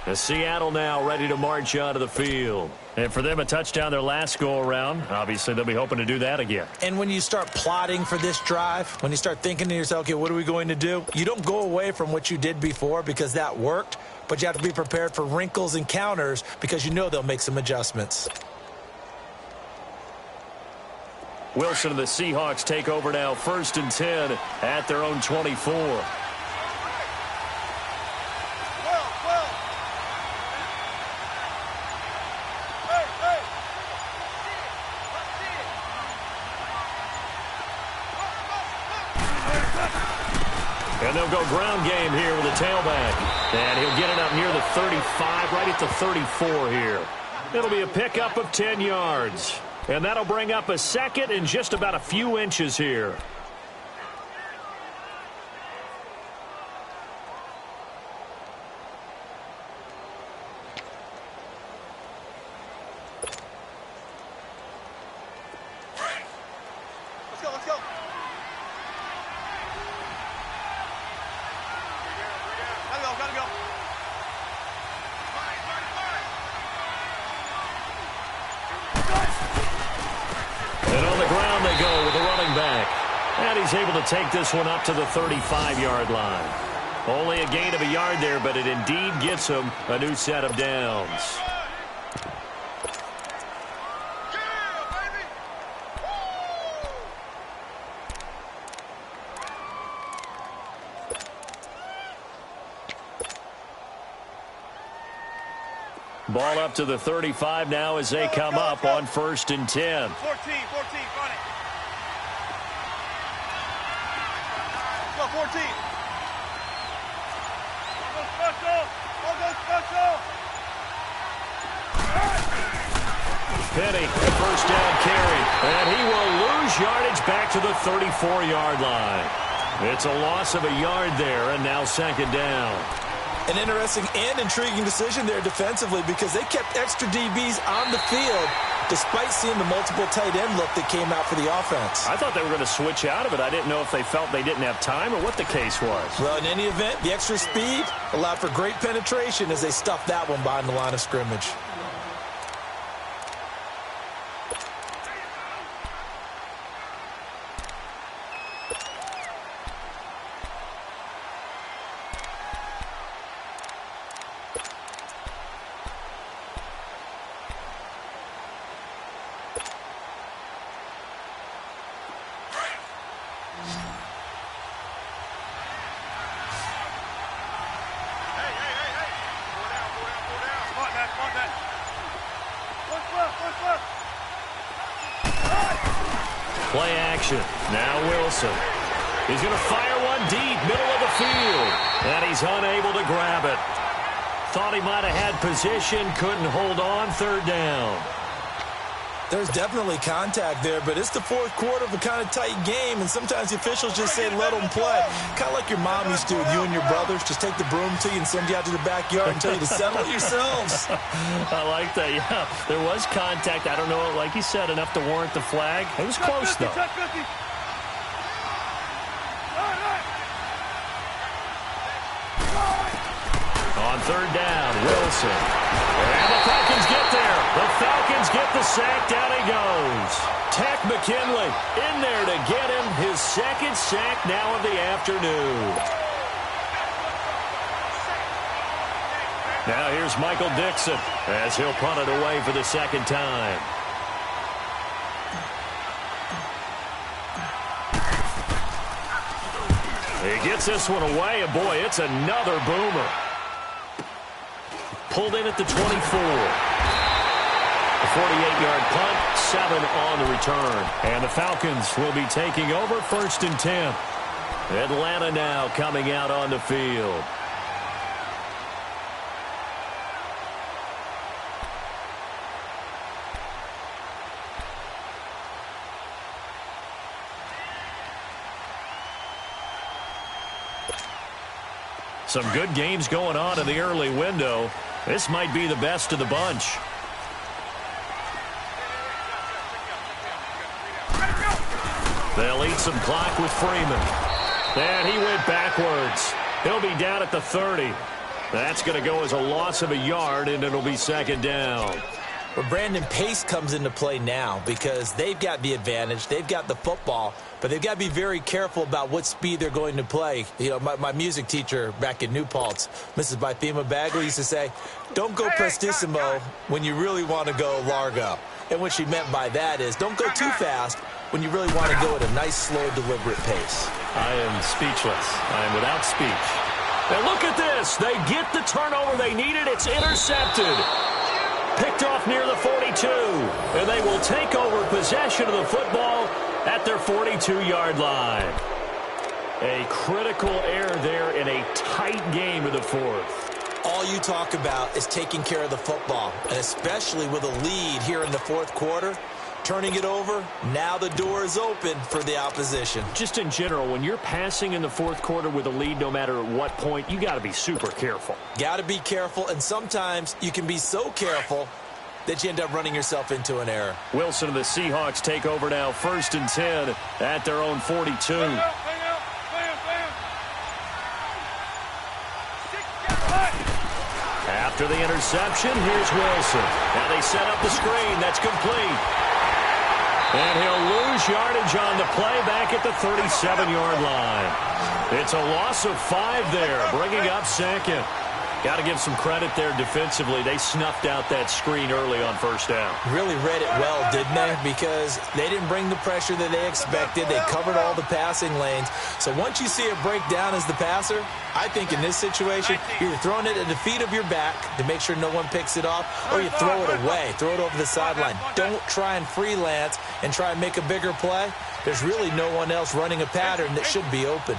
The Seattle now ready to march onto the field. And for them, a touchdown their last go-around. Obviously, they'll be hoping to do that again. And when you start plotting for this drive, when you start thinking to yourself, okay, what are we going to do? You don't go away from what you did before because that worked, but you have to be prepared for wrinkles and counters because you know they'll make some adjustments. Wilson and the Seahawks take over now, 1st and 10 at their own 24. And they'll go ground game here with a tailback. And he'll get it up near the 35, right at the 34 here. It'll be a pickup of 10 yards. And that'll bring up a 2nd and just about a few inches here. Let's go. Gotta go. And on the ground they go with the running back. And he's able to take this one up to the 35-yard line. Only a gain of a yard there, but it indeed gets him a new set of downs. Ball up to the 35 now as they come up on 1st and 10. 14, run it. Let's go, 14. Go special. Penny, the first down carry. And he will lose yardage back to the 34-yard line. It's a loss of a yard there, and now 2nd down. An interesting and intriguing decision there defensively because they kept extra DBs on the field despite seeing the multiple tight end look that came out for the offense. I thought they were going to switch out of it. I didn't know if they felt they didn't have time or what the case was. Well, in any event, the extra speed allowed for great penetration as they stuffed that one behind the line of scrimmage. Play action. Now Wilson. He's going to fire one deep, middle of the field. And he's unable to grab it. Thought he might have had position, couldn't hold on, third down. There's definitely contact there, but it's the fourth quarter of a kind of tight game, and sometimes the officials just say let them play. Kind of like your mom used to do with you and your brothers. Just take the broom to you and send you out to the backyard and tell you to settle it yourselves. I like that, yeah. There was contact. I don't know, like you said, enough to warrant the flag. It was close, though. On third down, Wilson. And the Falcons get there. The Falcons get the sack. Down he goes. Tech McKinley in there to get him his second sack now of the afternoon. Now here's Michael Dixon as he'll punt it away for the second time. He gets this one away, and boy, it's another boomer. Pulled in at the 24. A 48-yard punt, 7 on the return. And the Falcons will be taking over 1st and 10. Atlanta now coming out on the field. Some good games going on in the early window. This might be the best of the bunch. They'll eat some clock with Freeman. And he went backwards. He'll be down at the 30. That's going to go as a loss of a yard, and it'll be second down. Well, Brandon, pace comes into play now because they've got the advantage. They've got the football, but they've got to be very careful about what speed they're going to play. You know, my music teacher back in New Paltz, Mrs. Bythema Bagley, used to say, don't go prestissimo when you really want to go largo. And what she meant by that is don't go too fast when you really want to go at a nice, slow, deliberate pace. I am speechless. I am without speech. Now look at this. They get the turnover they needed. It's intercepted. Picked off near the 42. And they will take over possession of the football at their 42-yard line. A critical error there in a tight game of the fourth. All you talk about is taking care of the football, and especially with a lead here in the fourth quarter. Turning it over, now the door is open for the opposition. Just in general, when you're passing in the fourth quarter with a lead, no matter at what point, you got to be super careful. Got to be careful, and sometimes you can be so careful that you end up running yourself into an error. Wilson and the Seahawks take over now, 1st and 10 at their own 42. After the interception, here's Wilson. Now they set up the screen. That's complete. And he'll lose yardage on the play back at the 37-yard line. It's a loss of 5 there, bringing up second. Got to give some credit there defensively. They snuffed out that screen early on first down. Really read it well, didn't they? Because they didn't bring the pressure that they expected. They covered all the passing lanes. So once you see it break down as the passer, I think in this situation, you're throwing it at the feet of your back to make sure no one picks it off, or you throw it away, throw it over the sideline. Don't try and freelance and try and make a bigger play. There's really no one else running a pattern that should be open.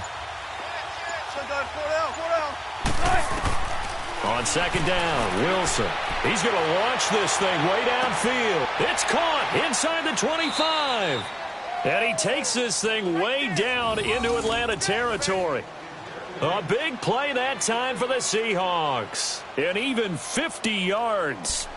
On second down, Wilson. He's going to launch this thing way downfield. It's caught inside the 25. And he takes this thing way down into Atlanta territory. A big play that time for the Seahawks. And even 50 yards.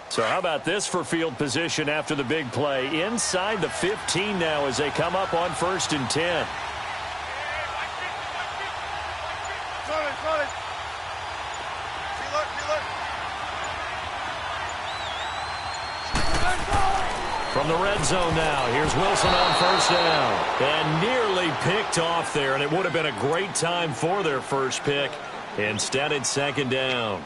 So how about this for field position after the big play? Inside the 15 now as they come up on 1st and 10. From the red zone now, here's Wilson on 1st down. And nearly picked off there, and it would have been a great time for their first pick. Instead, it's 2nd down.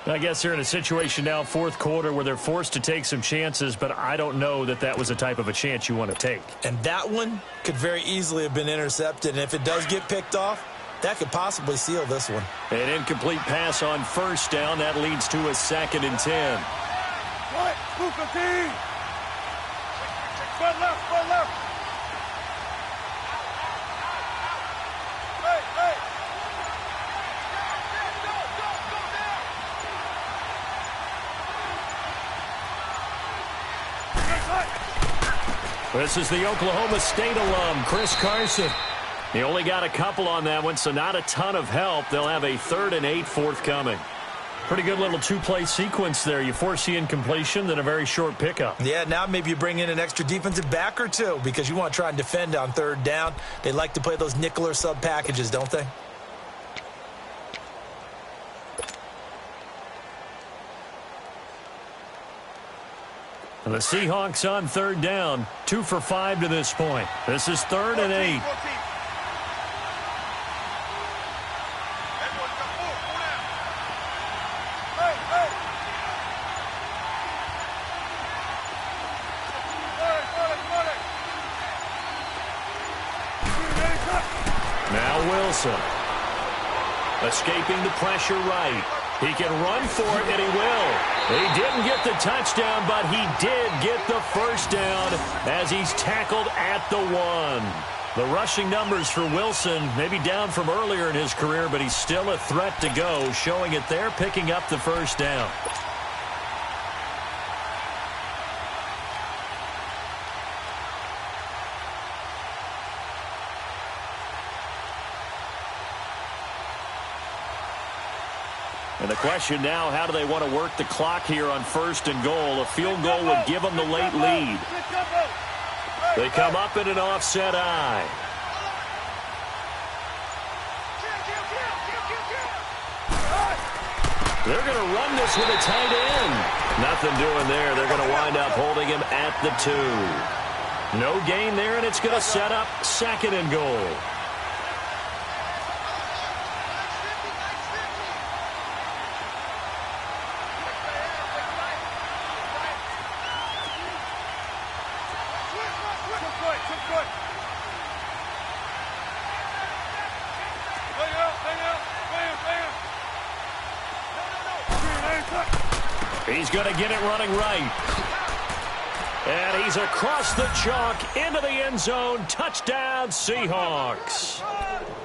I guess they're in a situation now, 4th quarter, where they're forced to take some chances, but I don't know that that was the type of a chance you want to take. And that one could very easily have been intercepted, and if it does get picked off, that could possibly seal this one. An incomplete pass on 1st down. That leads to a 2nd and 10. Right, move 15. Spread left, spread left. Hey. This is the Oklahoma State alum, Chris Carson. He only got a couple on that one, so not a ton of help. They'll have a 3rd and 8 forthcoming. Pretty good little 2-play sequence there. You force the incompletion, then a very short pickup. Yeah, now maybe you bring in an extra defensive back or two because you want to try and defend on 3rd down. They like to play those nickel or sub packages, don't they? And the Seahawks on 3rd down, 2 for 5 to this point. This is 3rd and 8. 14. Now Wilson. Escaping the pressure right. He can run for it, and he will. He didn't get the touchdown, but he did get the 1st down as he's tackled at the 1. The rushing numbers for Wilson maybe down from earlier in his career, but he's still a threat to go, showing it there, picking up the 1st down. And the question now, how do they want to work the clock here on 1st and goal? A field goal would give them the late lead. They come up in an offset eye. They're going to run this with a tight end. Nothing doing there. They're going to wind up holding him at the 2. No gain there, and it's going to set up 2nd and goal. He's going to get it running right. And he's across the chalk into the end zone. Touchdown, Seahawks.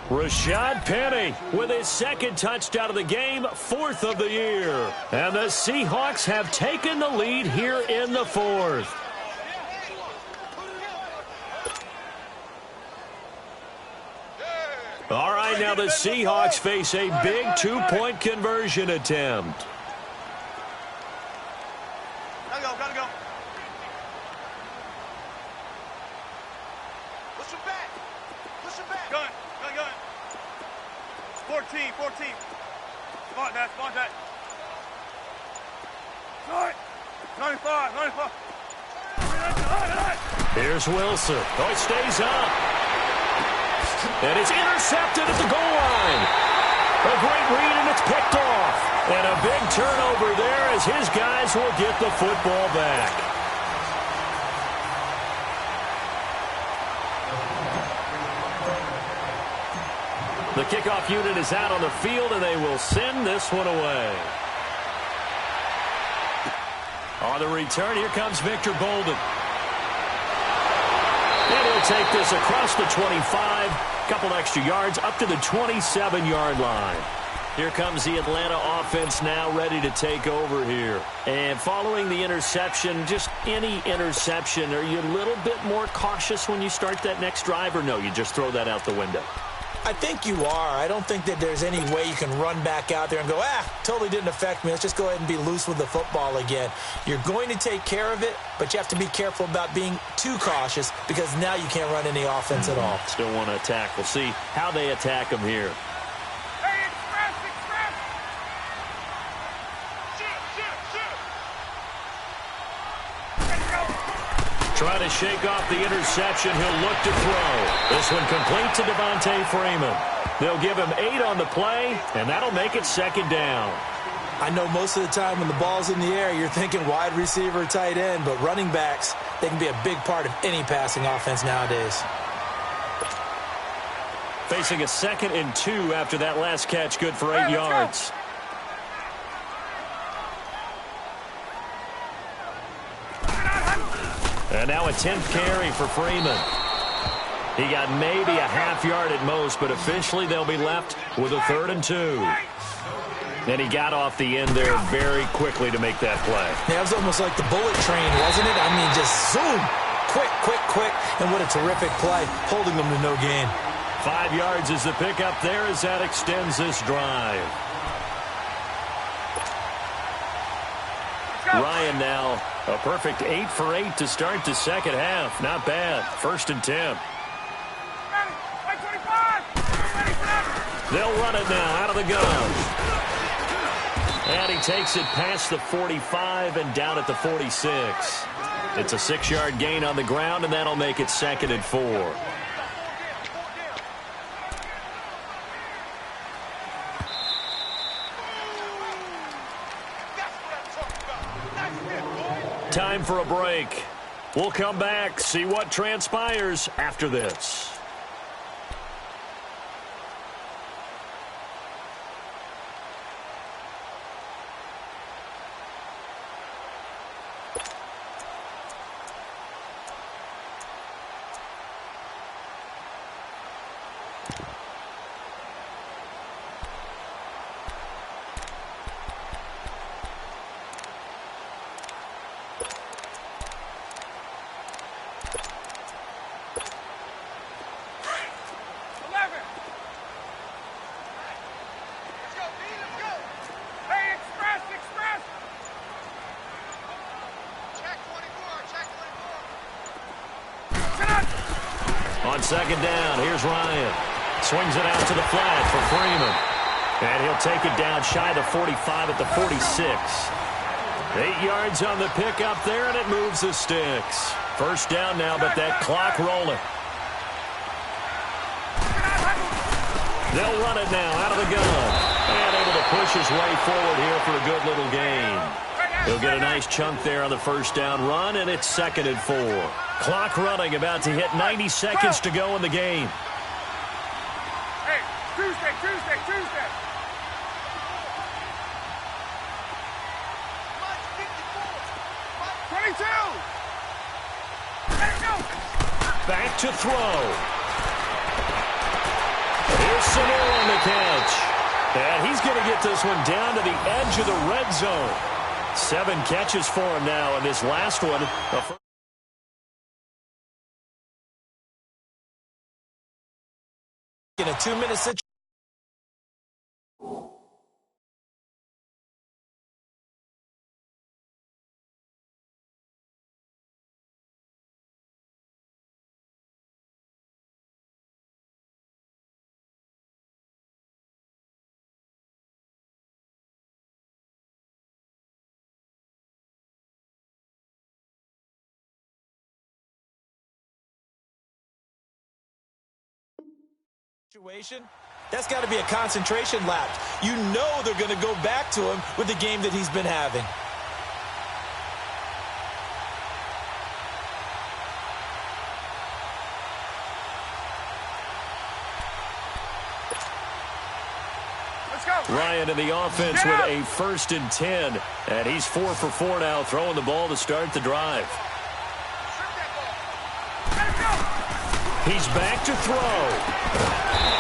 Rashad Penny with his 2nd touchdown of the game, 4th of the year. And the Seahawks have taken the lead here in the 4th. All right, now the Seahawks face a big 2-point conversion attempt. Gotta go. Push him back. Gun. 14. Spot that. Sorry. 95. Here's Wilson. Oh, he stays up. And it's intercepted at the goal line. A great read, and it's picked off. And a big turnover there as his guys will get the football back. The kickoff unit is out on the field, and they will send this one away. On the return, here comes Victor Bolden. It He'll take this across the 25, couple extra yards up to the 27-yard line. Here comes the Atlanta offense now ready to take over here. And following the interception, just any interception, are you a little bit more cautious when you start that next drive, or no, you just throw that out the window? I think you are. I don't think that there's any way you can run back out there and go, totally didn't affect me. Let's just go ahead and be loose with the football again. You're going to take care of it, but you have to be careful about being too cautious because now you can't run any offense at all. Still want to attack. We'll see how they attack them here. Trying to shake off the interception. He'll look to throw. This one complete to Devontae Freeman. They'll give him 8 on the play, and that'll make it second down. I know most of the time when the ball's in the air, you're thinking wide receiver, tight end, but running backs, they can be a big part of any passing offense nowadays. Facing a 2nd and 2 after that last catch, good for 8 yards. And now a 10th carry for Freeman. He got maybe a half yard at most, but officially they'll be left with a 3rd and 2. And he got off the end there very quickly to make that play. Yeah, it was almost like the bullet train, wasn't it? I mean, just zoom. Quick, quick, quick. And what a terrific play, holding them to no gain. 5 yards is the pickup there as that extends this drive. Ryan now a perfect 8 for 8 to start the second half. Not bad. 1st and 10. They'll run it now out of the gun. And he takes it past the 45 and down at the 46. It's a 6-yard gain on the ground, and that'll make it 2nd and 4. Time for a break. We'll come back, see what transpires after this. On 2nd down, here's Ryan. Swings it out to the flat for Freeman. And he'll take it down shy of the 45 at the 46. 8 yards on the pickup there, and it moves the sticks. 1st down now, but that clock rolling. They'll run it now out of the gun. And able to push his way forward here for a good little gain. He'll get a nice chunk there on the 1st down run, and it's 2nd and 4. Clock running, about to hit 90 seconds to go in the game. Hey, Tuesday. 22. Let it go. Back to throw. Here's Sanu on the catch. And he's going to get this one down to the edge of the red zone. 7 catches for him now, and this last one, In a 2-minute situation. That's got to be a concentration lapse. You know they're going to go back to him with the game that he's been having. Let's go. Ryan in the offense with a 1st and 10. And he's 4 for 4 now, throwing the ball to start the drive. Let it go. He's back to throw.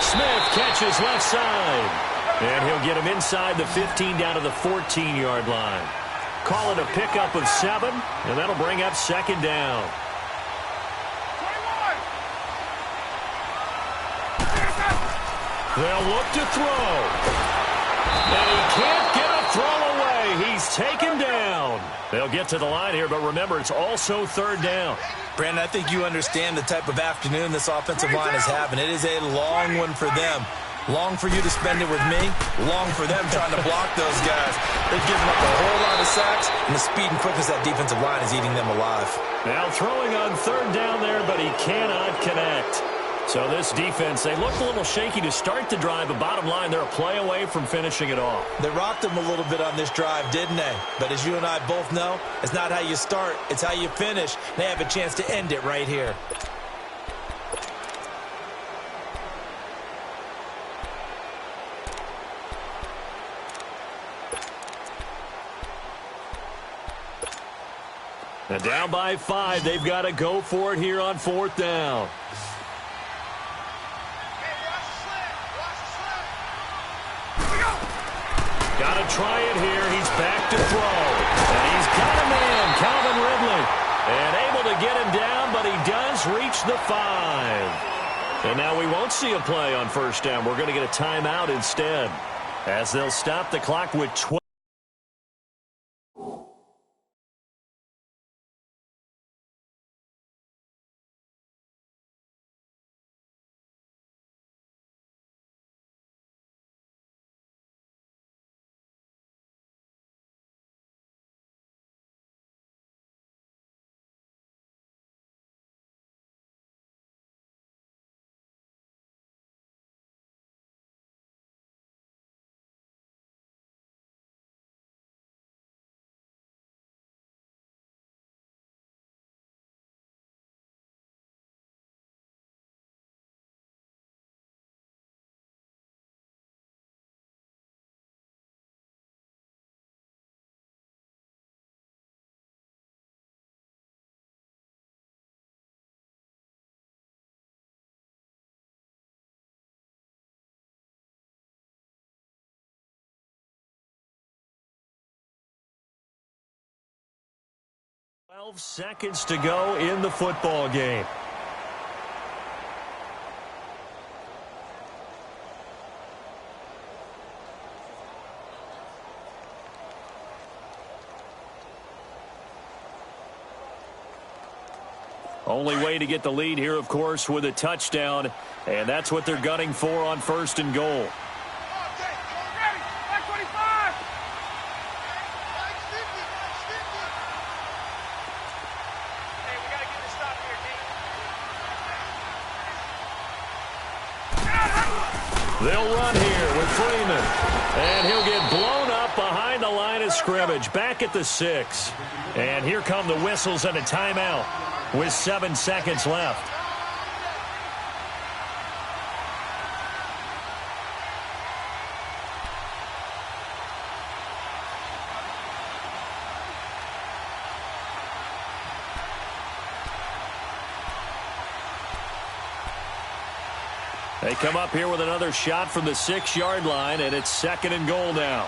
Smith catches left side. And he'll get him inside the 15 down to the 14-yard line. Call it a pickup of 7, and that'll bring up second down. 21. They'll look to throw. And he can't get a throw away. He's taken down. They'll get to the line here, but remember, it's also third down. Brandon, I think you understand the type of afternoon this offensive line is having. It is a long one for them. Long for you to spend it with me. Long for them trying to block those guys. They've given up a whole lot of sacks, and the speed and quickness of that defensive line is eating them alive. Now throwing on third down there, but he cannot connect. So this defense, they looked a little shaky to start the drive, but bottom line, they're a play away from finishing it off. They rocked them a little bit on this drive, didn't they? But as you and I both know, it's not how you start, it's how you finish. They have a chance to end it right here. And down by 5, they've got to go for it here on fourth down. Got to try it here. He's back to throw. And he's got a man, Calvin Ridley. And able to get him down, but he does reach the 5. And now we won't see a play on first down. We're going to get a timeout instead, as they'll stop the clock with 12. Seconds to go in the football game. Only way to get the lead here, of course, with a touchdown, and that's what they're gunning for on first and goal. They'll run here with Freeman. And he'll get blown up behind the line of scrimmage, back at the 6. And here come the whistles and a timeout with 7 seconds left. They come up here with another shot from the 6-yard line, and it's second and goal now.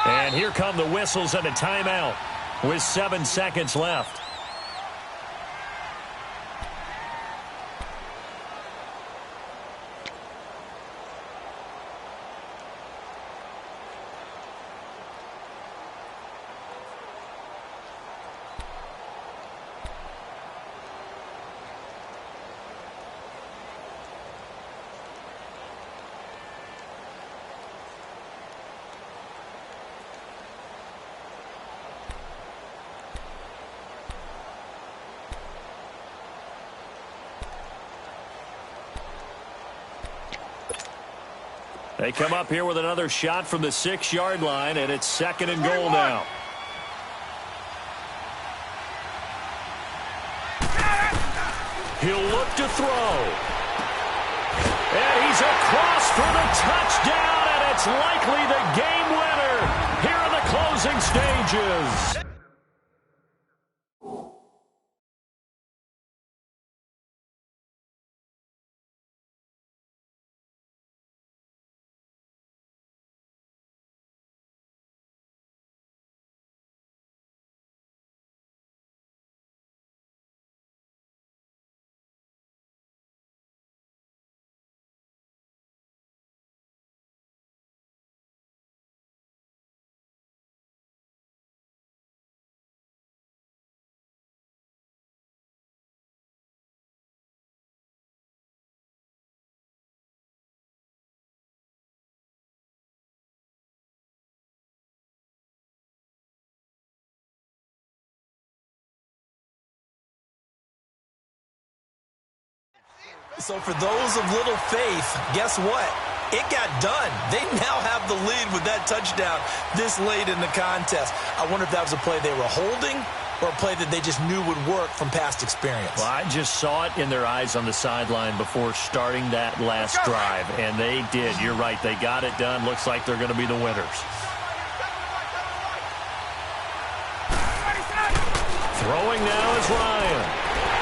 And here come the whistles and a timeout with 7 seconds left. They come up here with another shot from the 6-yard line, and it's second and goal now. He'll look to throw. And he's across for the touchdown, and it's likely the game winner here in the closing stages. So for those of little faith, guess what? It got done. They now have the lead with that touchdown this late in the contest. I wonder if that was a play they were holding or a play that they just knew would work from past experience. Well, I just saw it in their eyes on the sideline before starting that last drive, and they did. You're right. They got it done. Looks like they're going to be the winners. Throwing now is Ryan.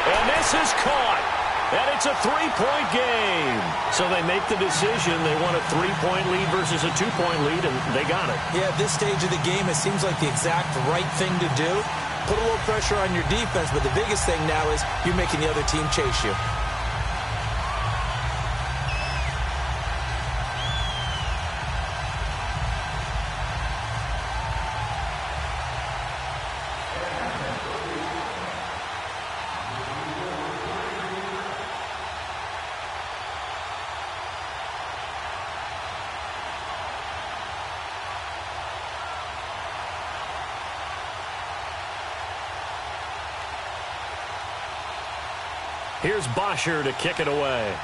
And this is caught. And it's a three-point game. So they make the decision. They want a three-point lead versus a two-point lead, and they got it. Yeah, at this stage of the game, it seems like the exact right thing to do. Put a little pressure on your defense, but the biggest thing now is you're making the other team chase you. Here's Bosher to kick it away.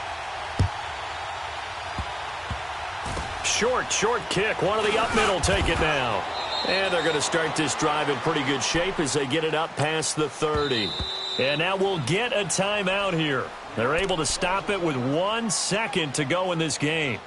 Short kick. One of the up middle take it now. And they're going to start this drive in pretty good shape as they get it up past the 30. And now we'll get a timeout here. They're able to stop it with 1 second to go in this game.